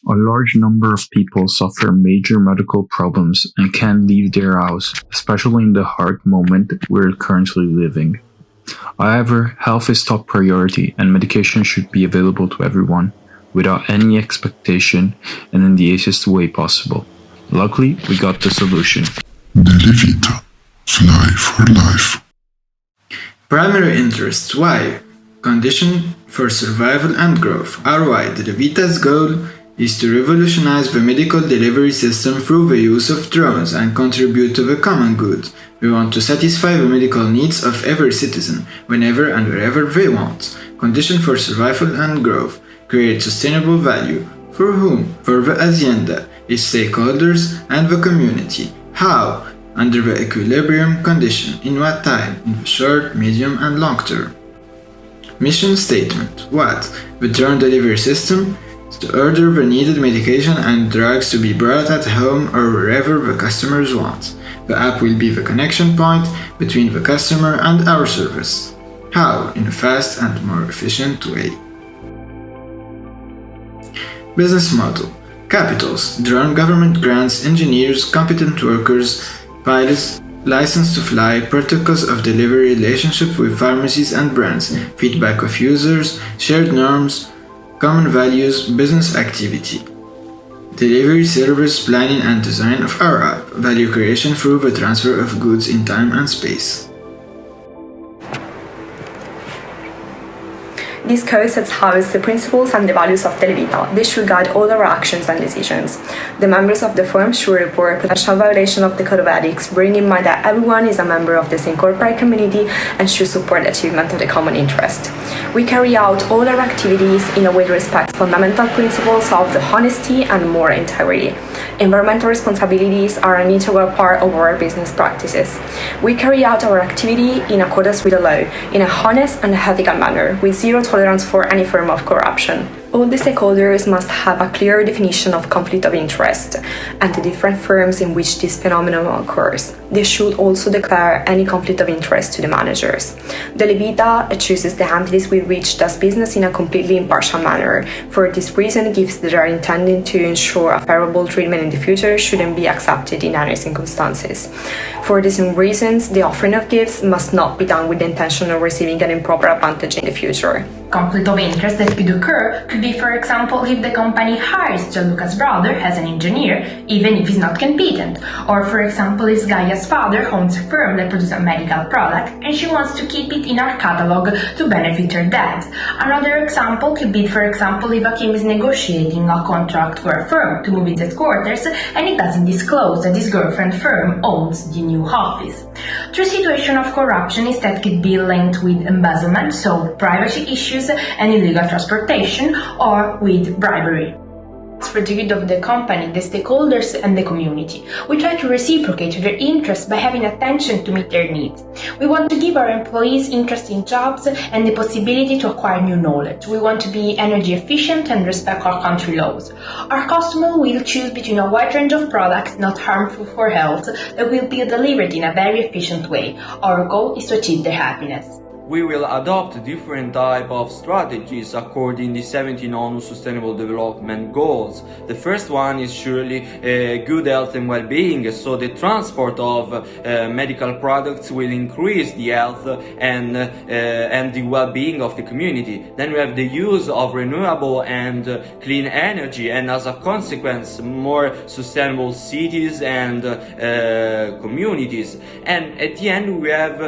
A large number of people suffer major medical problems and can't leave their house, especially in the hard moment we're currently living. However, health is top priority and medication should be available to everyone, without any expectation and in the easiest way possible. Luckily, we got the solution. Delivita. Fly for life. Primary interests. Why? Condition for survival and growth. RY. Delivita's goal is to revolutionize the medical delivery system through the use of drones and contribute to the common good. We want to satisfy the medical needs of every citizen, whenever and wherever they want. Condition for survival and growth. Create sustainable value. For whom? For the agenda, its stakeholders, and the community. How? Under the equilibrium condition. In what time? In the short, medium, and long term. Mission statement. What? The drone delivery system to order the needed medication and drugs to be brought at home or wherever the customers want. The app will be the connection point between the customer and our service. How? In a fast and more efficient way. Business model. Capitals. Drone government grants, engineers, competent workers, pilots, license to fly, protocols of delivery, relationship with pharmacies and brands, feedback of users, shared norms, common values, business activity. Delivery service, planning and design of our app. Value creation through the transfer of goods in time and space. This code sets out the principles and the values of Delivita. They should guide all our actions and decisions. The members of the firm should report potential violation of the Code of Ethics, bearing in mind that everyone is a member of the same corporate community and should support the achievement of the common interest. We carry out all our activities in a way that respects fundamental principles of the honesty and moral integrity. Environmental responsibilities are an integral part of our business practices. We carry out our activity in accordance with the law, in a honest and ethical manner, with zero tolerance for any form of corruption. All the stakeholders must have a clear definition of conflict of interest and the different firms in which this phenomenon occurs. They should also declare any conflict of interest to the managers. Delivita chooses the entities with which does business in a completely impartial manner. For this reason, gifts that are intended to ensure a favorable treatment in the future shouldn't be accepted in any circumstances. For the same reasons, the offering of gifts must not be done with the intention of receiving an improper advantage in the future. Conflict of interest that could occur could be, for example, if the company hires Gianluca's brother as an engineer, even if he's not competent, or for example, if Gaia's father owns a firm that produces a medical product and she wants to keep it in our catalog to benefit her dad. Another example could be, for example, if Hakim is negotiating a contract for a firm to move its headquarters and he doesn't disclose that his girlfriend firm owns the new office. True situation of corruption is that could be linked with embezzlement, so privacy issues and illegal transportation, or with bribery. For the good of the company, the stakeholders and the community, we try to reciprocate their interests by having attention to meet their needs. We want to give our employees interesting jobs and the possibility to acquire new knowledge. We want to be energy efficient and respect our country laws. Our customer will choose between a wide range of products not harmful for health that will be delivered in a very efficient way. Our goal is to achieve their happiness. We will adopt different type of strategies according to the 17 ONU Sustainable Development Goals. The first one is surely good health and well-being, so the transport of medical products will increase the health and the well-being of the community. Then we have the use of renewable and clean energy, and as a consequence more sustainable cities and communities. And at the end we have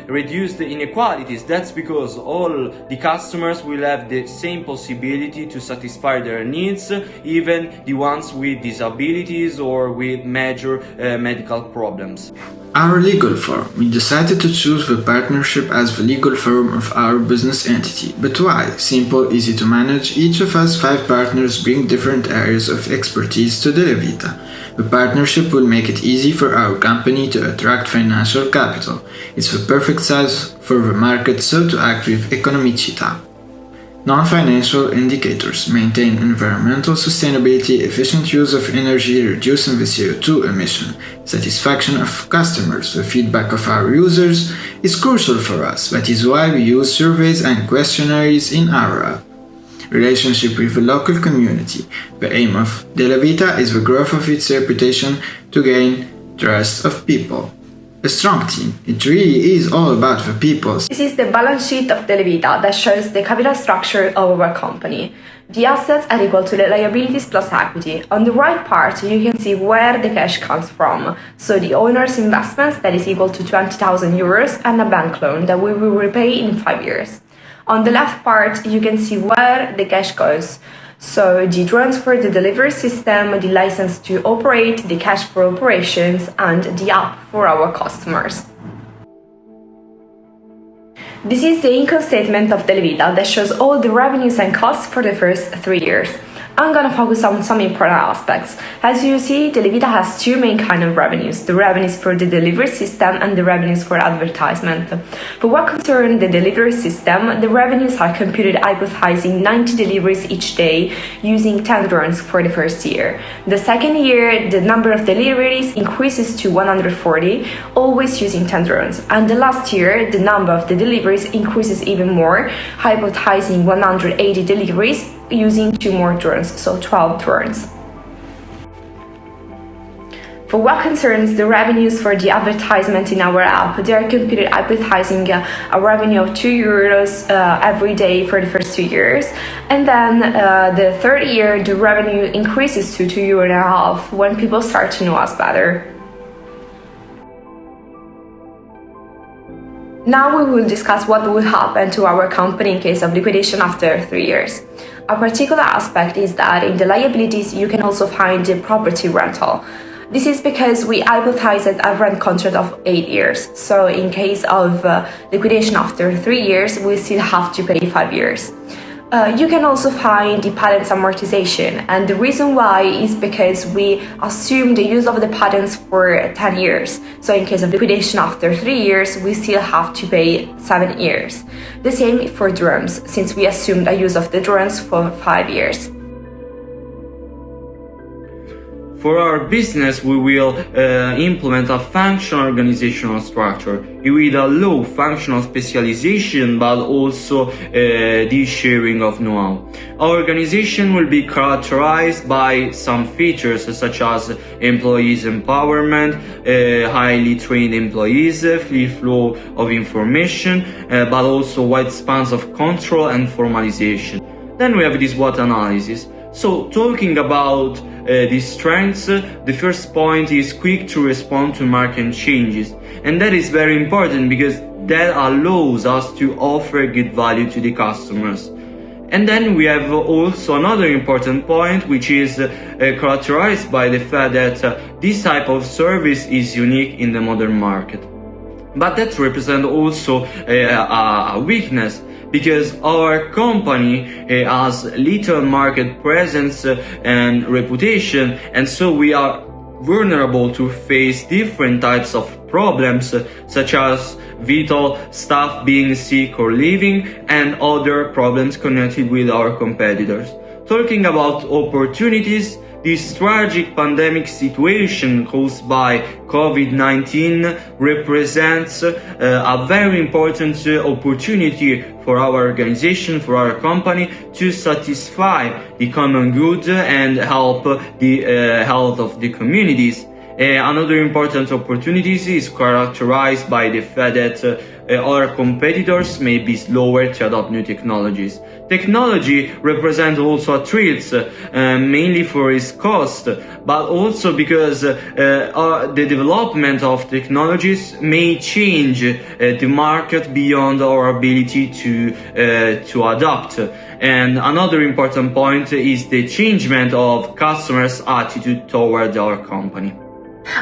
reduced the inequalities. That's because all the customers will have the same possibility to satisfy their needs, even the ones with disabilities or with major medical problems. Our legal firm. We decided to choose the partnership as the legal firm of our business entity. But why? Simple, easy to manage. Each of us 5 partners bring different areas of expertise to Delivita. The partnership will make it easy for our company to attract financial capital. It's the perfect size for the market, so to act with economicità. Non-financial indicators maintain environmental sustainability, efficient use of energy, reducing the CO2 emission. Satisfaction of customers, the feedback of our users is crucial for us. That is why we use surveys and questionnaires in our app. relationship with the local community. The aim of Delivita is the growth of its reputation to gain trust of people. A strong team. It really is all about the people. This is the balance sheet of Delivita that shows the capital structure of our company. The assets are equal to the liabilities plus equity. On the right part, you can see where the cash comes from. So the owner's investments, that is equal to 20,000 euros, and a bank loan that we will repay in 5 years. On the left part, you can see where the cash goes. So the transfer, the delivery system, the license to operate, the cash for operations, and the app for our customers. This is the income statement of Delivita that shows all the revenues and costs for the first 3 years. I'm gonna focus on some important aspects. As you see, Delivita has two main kinds of revenues, the revenues for the delivery system and the revenues for advertisement. For what concerns the delivery system, the revenues are computed hypothesizing 90 deliveries each day using 10 drones for the first year. The second year, the number of deliveries increases to 140, always using 10 drones. And the last year, the number of the deliveries increases even more, hypothesizing 180 deliveries using 2 more drones, so 12 drones. For what concerns the revenues for the advertisement in our app, they are computed hypothesizing a revenue of 2 euros every day for the first 2 years, and then the third year the revenue increases to 2.5 euros when people start to know us better. Now we will discuss what will happen to our company in case of liquidation after 3 years. A particular aspect is that in the liabilities you can also find the property rental. This is because we hypothesized a rent contract of 8 years, so in case of liquidation after 3 years, we still have to pay 5 years. You can also find the patents amortization, and the reason why is because we assume the use of the patents for 10 years. So in case of liquidation after 3 years, we still have to pay 7 years. The same for drones, since we assumed a use of the drones for 5 years. For our business, we will implement a functional organizational structure with a low functional specialization, but also the sharing of know-how. Our organization will be characterized by some features such as employees empowerment, highly trained employees, free flow of information, but also wide spans of control and formalization. Then we have this SWOT analysis. So talking about these strengths, the first point is quick to respond to market changes, and that is very important because that allows us to offer good value to the customers. And then we have also another important point, which is characterized by the fact that this type of service is unique in the modern market. But that represents also a weakness, because our company has little market presence and reputation, and so we are vulnerable to face different types of problems, such as vital staff being sick or leaving, and other problems connected with our competitors. Talking about opportunities, this tragic pandemic situation caused by COVID-19 represents a very important opportunity for our organization, for our company, to satisfy the common good and help the health of the communities. Another important opportunity is characterized by the fact that our competitors may be slower to adopt new technologies. Technology represents also a threat, mainly for its cost, but also because the development of technologies may change the market beyond our ability to adapt. And another important point is the changement of customers' attitude toward our company.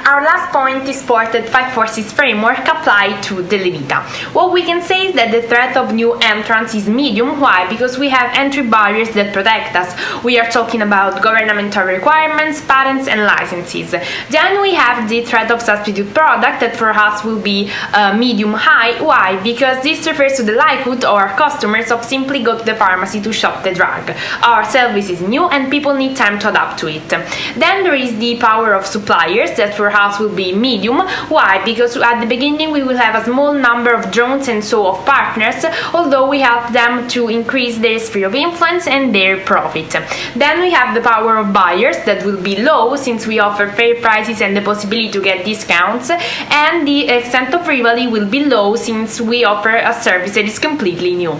Our last point is supported 5 forces framework applied to Delivita. What we can say is that the threat of new entrants is medium. Why? Because we have entry barriers that protect us. We are talking about governmental requirements, patents and licenses. Then we have the threat of substitute product that for us will be medium high. Why? Because this refers to the likelihood of our customers of simply go to the pharmacy to shop the drug. Our service is new and people need time to adapt to it. Then there is the power of suppliers that for us will be medium. Why? Because at the beginning we will have a small number of drones and so of partners, although we help them to increase their sphere of influence and their profit. Then we have the power of buyers that will be low since we offer fair prices and the possibility to get discounts, and the extent of rivalry will be low since we offer a service that is completely new.